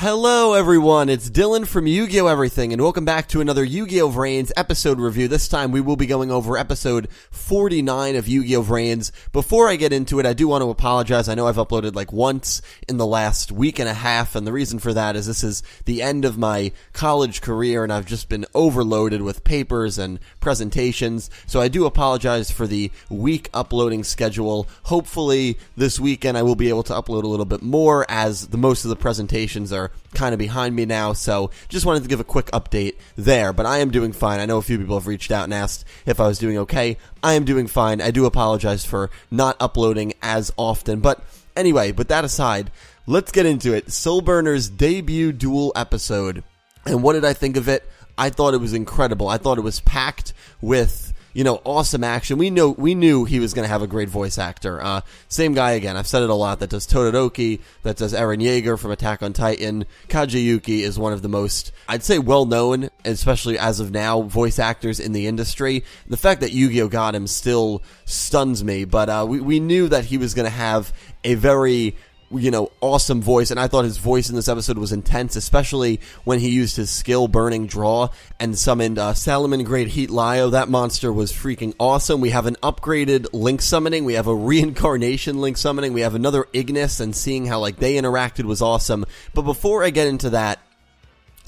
Hello everyone, it's Dylan from Yugioh Everything, and welcome back to another Yugioh VRains episode review. This time we will be going over episode 49 of Yugioh VRains. Before I get into it, I do want to apologize. I know I've uploaded like once in the last week and a half, and the reason for that is this is the end of my college career, and I've just been overloaded with papers and presentations, so I do apologize for the week uploading schedule. Hopefully this weekend I will be able to upload a little bit more, as most of the presentations are kind of behind me now, so just wanted to give a quick update there. But I am doing fine. I know a few people have reached out and asked if I was doing okay. I am doing fine. I do apologize for not uploading as often, but anyway, with that aside, let's get into it. Soulburner's debut duel episode, and what did I think of it? I thought it was incredible. I thought it was packed with, awesome action. We knew he was going to have a great voice actor. Same guy again. I've said it a lot. That does Todoroki, that does Eren Yeager from Attack on Titan. Kajiyuki is one of the most, I'd say, well-known, especially as of now, voice actors in the industry. The fact that Yugioh got him still stuns me, but we knew that he was going to have a very awesome voice, and I thought his voice in this episode was intense, especially when he used his skill Burning Draw and summoned Salomon Grade Heat Lyo. That monster was freaking awesome. We have an upgraded Link summoning, we have a reincarnation Link summoning, we have another Ignis, and seeing how they interacted was awesome. But before I get into that,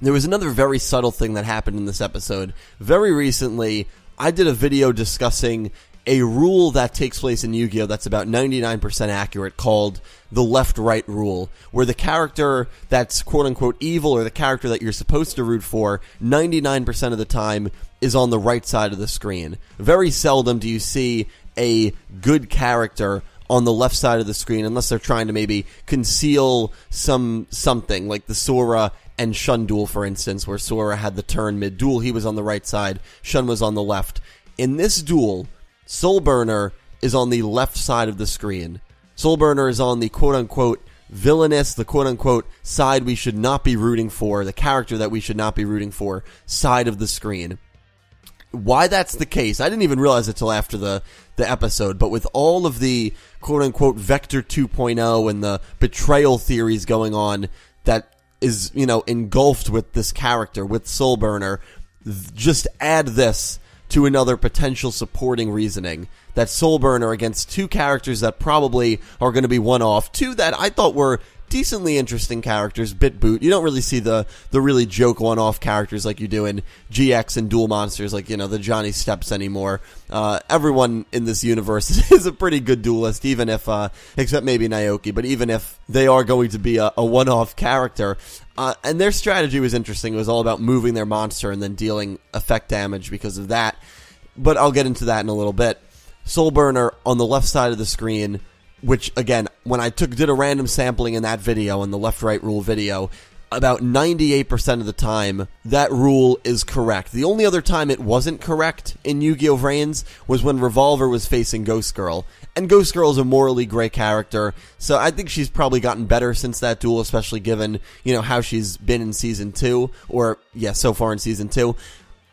there was another very subtle thing that happened in this episode. Very recently, I did a video discussing a rule that takes place in Yu-Gi-Oh! That's about 99% accurate, called the left-right rule, where the character that's quote-unquote evil, or the character that you're supposed to root for, 99% of the time is on the right side of the screen. Very seldom do you see a good character on the left side of the screen, unless they're trying to maybe conceal something, like the Sora and Shun duel, for instance, where Sora had the turn mid-duel, he was on the right side, Shun was on the left. In this duel, Soulburner is on the left side of the screen. Soulburner is on the quote-unquote villainous, the quote-unquote side we should not be rooting for, the character that we should not be rooting for, side of the screen. Why that's the case, I didn't even realize it till after the episode, but with all of the quote-unquote Vector 2.0 and the betrayal theories going on that is, engulfed with this character, with Soulburner, just add this to another potential supporting reasoning, that Soulburner against two characters that probably are going to be one-off, two that I thought were decently interesting characters, BitBoot. You don't really see the really joke one-off characters like you do in GX and Duel Monsters, like, the Johnny Steps anymore. Everyone in this universe is a pretty good duelist, even if, except maybe Naoki, but even if they are going to be a one-off character. And their strategy was interesting. It was all about moving their monster and then dealing effect damage because of that. But I'll get into that in a little bit. Soulburner on the left side of the screen, which, again, when I did a random sampling in that video, in the left-right rule video, about 98% of the time, that rule is correct. The only other time it wasn't correct in Yu-Gi-Oh! VRains was when Revolver was facing Ghost Girl. And Ghost Girl is a morally gray character, so I think she's probably gotten better since that duel, especially given, how she's been in Season 2, or, so far in Season 2.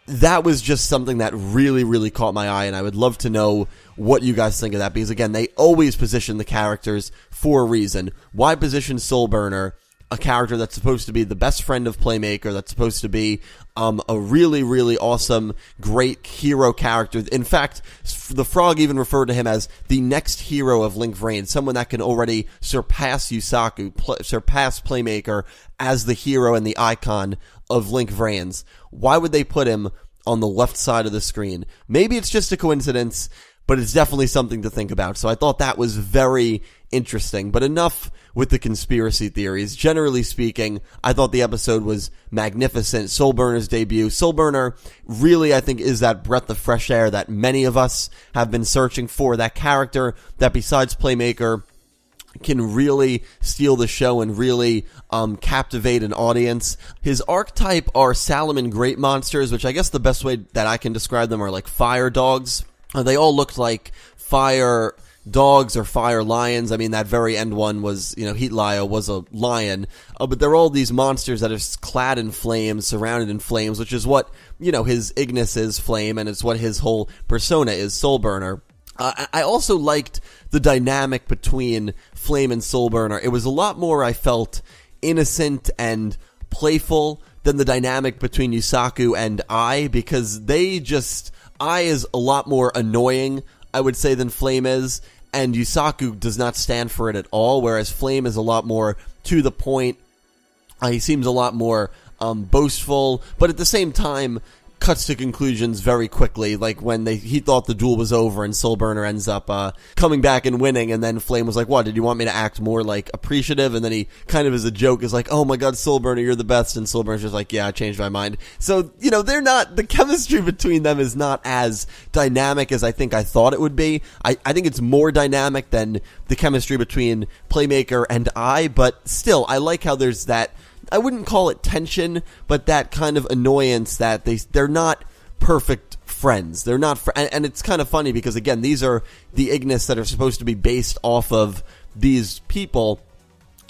That was just something that really, really caught my eye, and I would love to know what you guys think of that, because, again, they always position the characters for a reason. Why position Soulburner, a character that's supposed to be the best friend of Playmaker, that's supposed to be a really, really awesome, great hero character? In fact, the Frog even referred to him as the next hero of Link VRains, someone that can already surpass Yusaku, surpass Playmaker as the hero and the icon of Link VRains. Why would they put him on the left side of the screen? Maybe it's just a coincidence, but it's definitely something to think about. So I thought that was very interesting. But enough with the conspiracy theories. Generally speaking, I thought the episode was magnificent. Soulburner's debut. Soulburner really, I think, is that breath of fresh air that many of us have been searching for. That character that, besides Playmaker, can really steal the show and really captivate an audience. His archetype are Salomon Great monsters, which I guess the best way that I can describe them are like fire dogs. They all looked like fire dogs or fire lions. I mean, that very end one was, Heat Lyo was a lion. But they're all these monsters that are clad in flames, surrounded in flames, which is what, his Ignis is, flame, and it's what his whole persona is, Soulburner. I also liked the dynamic between Flame and Soulburner. It was a lot more, I felt, innocent and playful than the dynamic between Yusaku and Ai, because Ai is a lot more annoying, I would say, than Flame is, and Yusaku does not stand for it at all, whereas Flame is a lot more to the point. He seems a lot more boastful, but at the same time cuts to conclusions very quickly, like when he thought the duel was over and Soulburner ends up coming back and winning, and then Flame was like, what, did you want me to act more like appreciative? And then he kind of as a joke is like, oh my god, Soulburner, you're the best, and Soulburner's just like, yeah, I changed my mind. So, the chemistry between them is not as dynamic as I think I thought it would be. I think it's more dynamic than the chemistry between Playmaker and I, but still, I like how there's that, I wouldn't call it tension, but that kind of annoyance that they're not perfect friends. They're not, and it's kind of funny because, again, these are the Ignis that are supposed to be based off of these people.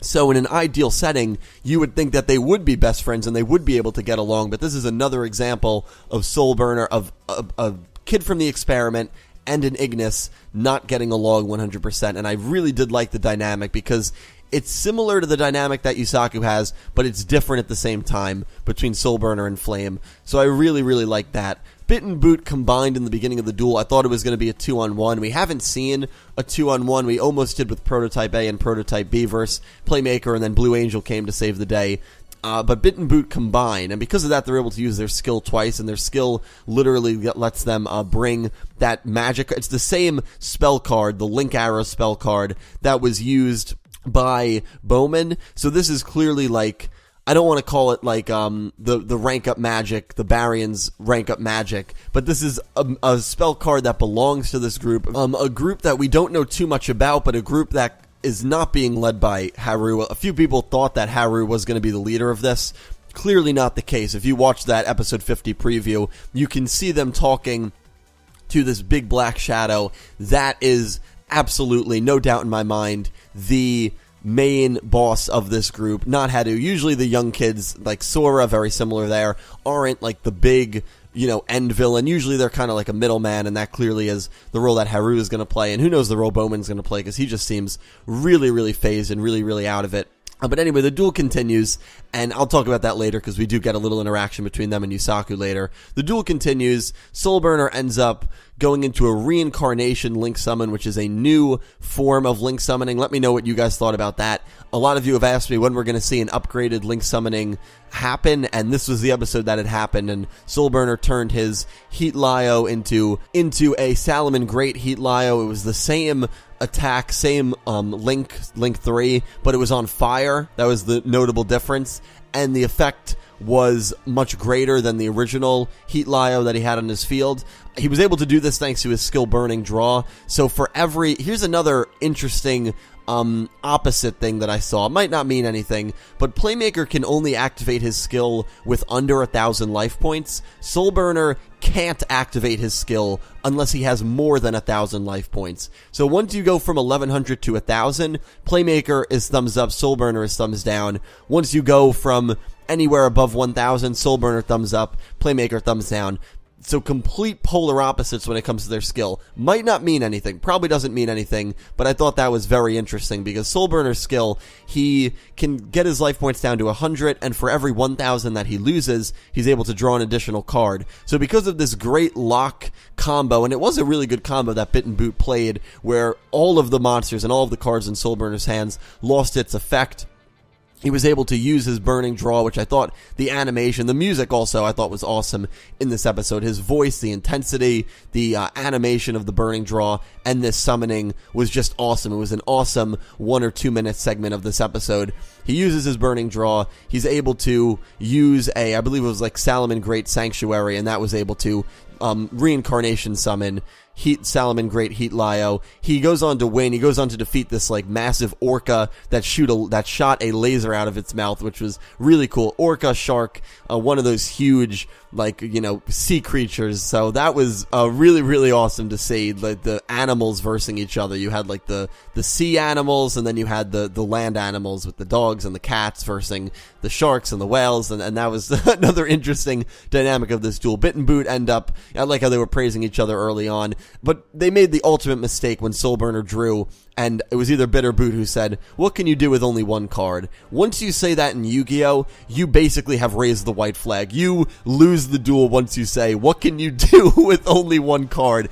So in an ideal setting, you would think that they would be best friends and they would be able to get along, but this is another example of Soulburner, of a kid from the experiment and an Ignis not getting along 100%, and I really did like the dynamic because it's similar to the dynamic that Yusaku has, but it's different at the same time between Soulburner and Flame. So I really, really like that. Bit and Boot combined in the beginning of the duel. I thought it was going to be a 2-on-1. We haven't seen a 2-on-1. We almost did with Prototype A and Prototype B versus Playmaker, and then Blue Angel came to save the day. But Bit and Boot combine, and because of that, they're able to use their skill twice, and their skill literally lets them bring that magic. It's the same spell card, the Link Arrow spell card, that was used by Bowman. So this is clearly like, I don't want to call it like the rank up magic, the VRains rank up magic, but this is a spell card that belongs to this group, a group that we don't know too much about, but a group that is not being led by Haru. A few people thought that Haru was going to be the leader of this. Clearly not the case. If you watch that episode 50 preview, you can see them talking to this big black shadow that is absolutely, no doubt in my mind, the main boss of this group, not Haru. Usually the young kids, like Sora, very similar there, aren't like the big, end villain. Usually they're kind of like a middleman, and that clearly is the role that Haru is going to play, and who knows the role Bowman's going to play, because he just seems really, really phased and really, really out of it. But anyway, the duel continues, and I'll talk about that later because we do get a little interaction between them and Yusaku later. The duel continues. Soulburner ends up going into a reincarnation Link summon, which is a new form of Link summoning. Let me know what you guys thought about that. A lot of you have asked me when we're going to see an upgraded Link summoning happen, and this was the episode that had happened, and Soulburner turned his Heat Lyo into a Salaman Great Heat Lyo. It was the same attack, same Link 3, but it was on fire. That was the notable difference, and the effect was much greater than the original Heat Lyo that he had on his field. He was able to do this thanks to his skill Burning Draw. So here's another interesting opposite thing that I saw. It might not mean anything, but Playmaker can only activate his skill with under 1,000 life points. Soulburner can't activate his skill unless he has more than 1,000 life points. So once you go from 1,100 to 1,000, Playmaker is thumbs up, Soulburner is thumbs down. Once you go from anywhere above 1,000, Soulburner thumbs up, Playmaker thumbs down. So complete polar opposites when it comes to their skill. Might not mean anything, probably doesn't mean anything, but I thought that was very interesting because Soulburner's skill, he can get his life points down to 100, and for every 1,000 that he loses, he's able to draw an additional card. So because of this great lock combo, and it was a really good combo that Bit and Boot played, where all of the monsters and all of the cards in Soulburner's hands lost its effect, he was able to use his Burning Draw, which I thought the animation, the music also, I thought was awesome in this episode. His voice, the intensity, the animation of the Burning Draw, and this summoning was just awesome. It was an awesome 1 or 2 minute segment of this episode. He uses his Burning Draw. He's able to use I believe it was like Salaman Great Sanctuary, and that was able to reincarnation summon Salaman Great Heat Lyo. He goes on to win. He goes on to defeat this like massive orca that shot a laser out of its mouth, which was really cool. Orca shark, one of those huge sea creatures. So that was really, really awesome to see, like the animals versing each other. You had like the sea animals, and then you had the land animals with the dogs and the cats versing the sharks and the whales, and that was another interesting dynamic of this duel. Bit and Boot end up, I like how they were praising each other early on, but they made the ultimate mistake when Soulburner drew, and it was either Bit or Boot who said, what can you do with only one card? Once you say that in Yu-Gi-Oh, you basically have raised the white flag. You lose the duel once you say, what can you do with only one card?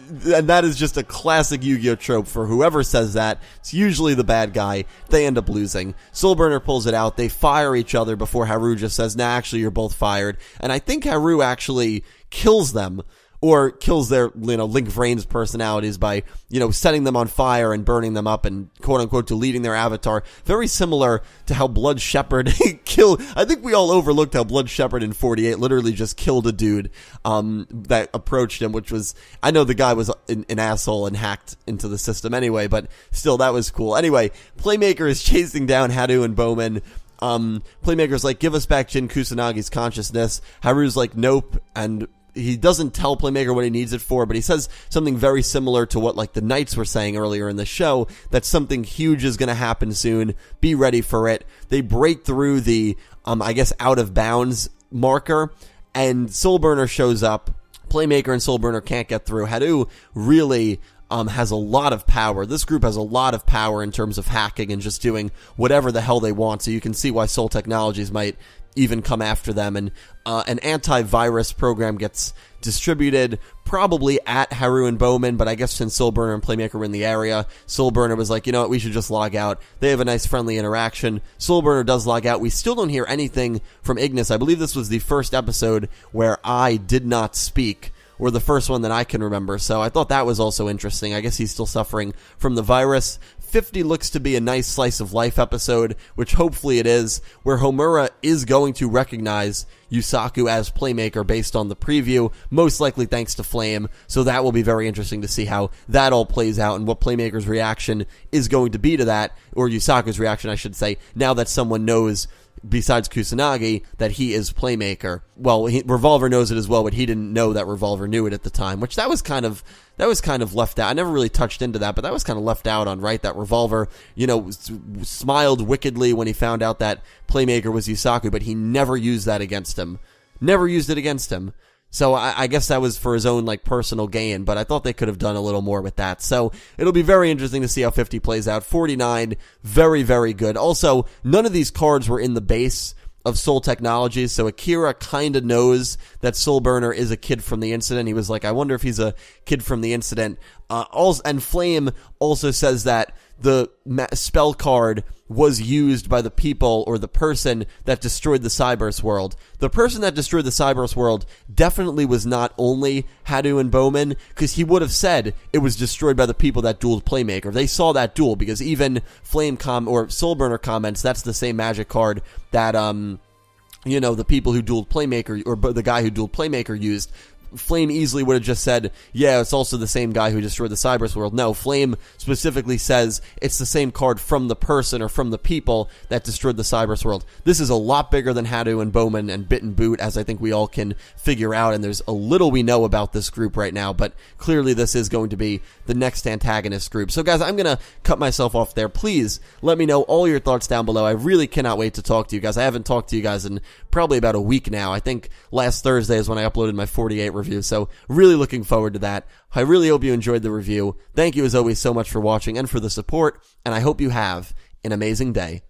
And that is just a classic Yu-Gi-Oh trope. For whoever says that, it's usually the bad guy. They end up losing. Soulburner pulls it out. They fire each other before Haru just says, nah, actually, you're both fired. And I think Haru actually kills them, or kills their, Link VRains personalities by, setting them on fire and burning them up and quote-unquote deleting their avatar. Very similar to how Blood Shepherd killed. I think we all overlooked how Blood Shepherd in 48 literally just killed a dude that approached him, which was, I know the guy was an asshole and hacked into the system anyway, but still, that was cool. Anyway, Playmaker is chasing down Haru and Bowman. Playmaker's like, give us back Jin Kusanagi's consciousness. Haru's like, nope, and he doesn't tell Playmaker what he needs it for, but he says something very similar to what, the Knights were saying earlier in the show, that something huge is going to happen soon. Be ready for it. They break through the, out of bounds marker, and Soulburner shows up. Playmaker and Soulburner can't get through. Haru really has a lot of power. This group has a lot of power in terms of hacking and just doing whatever the hell they want, so you can see why Soul Technologies might even come after them. And an antivirus program gets distributed probably at Haru and Bowman, but I guess since Soulburner and Playmaker were in the area, Soulburner was like, you know what, we should just log out. They have a nice friendly interaction. Soulburner does log out. We still don't hear anything from Ignis. I believe this was the first episode where I did not speak, or the first one that I can remember, so I thought that was also interesting. I guess he's still suffering from the virus. 50 looks to be a nice slice of life episode, which hopefully it is, where Homura is going to recognize Yusaku as Playmaker based on the preview, most likely thanks to Flame, so that will be very interesting to see how that all plays out and what Playmaker's reaction is going to be to that, or Yusaku's reaction, I should say, now that someone knows, besides Kusanagi, that he is Playmaker. Well, Revolver knows it as well, but he didn't know that Revolver knew it at the time, which that was kind of left out. I never really touched into that, but that was kind of left out on, right? That Revolver, smiled wickedly when he found out that Playmaker was Yusaku, but he never used that against him. Never used it against him. So I guess that was for his own, personal gain, but I thought they could have done a little more with that. So it'll be very interesting to see how 50 plays out. 49, very, very good. Also, none of these cards were in the base of Soul Technologies, so Akira kind of knows that Soulburner is a kid from the incident. He was like, I wonder if he's a kid from the incident. And Flame also says that the spell card was used by the people or the person that destroyed the Cyberse world. The person that destroyed the Cyberse world definitely was not only Haru and Bowman, because he would have said it was destroyed by the people that dueled Playmaker. They saw that duel, because even Soulburner comments that's the same magic card that the people who dueled Playmaker, or the guy who dueled Playmaker used. Flame easily would have just said, yeah, it's also the same guy who destroyed the Cyberse world. No, Flame specifically says it's the same card from the person or from the people that destroyed the Cyberse world. This is a lot bigger than Haru and Bowman and Bit and Boot, as I think we all can figure out, and there's a little we know about this group right now, but clearly this is going to be the next antagonist group. So guys, I'm going to cut myself off there. Please let me know all your thoughts down below. I really cannot wait to talk to you guys. I haven't talked to you guys in probably about a week now. I think last Thursday is when I uploaded my 48 review, so really looking forward to that. I really hope you enjoyed the review. Thank you as always so much for watching and for the support, and I hope you have an amazing day.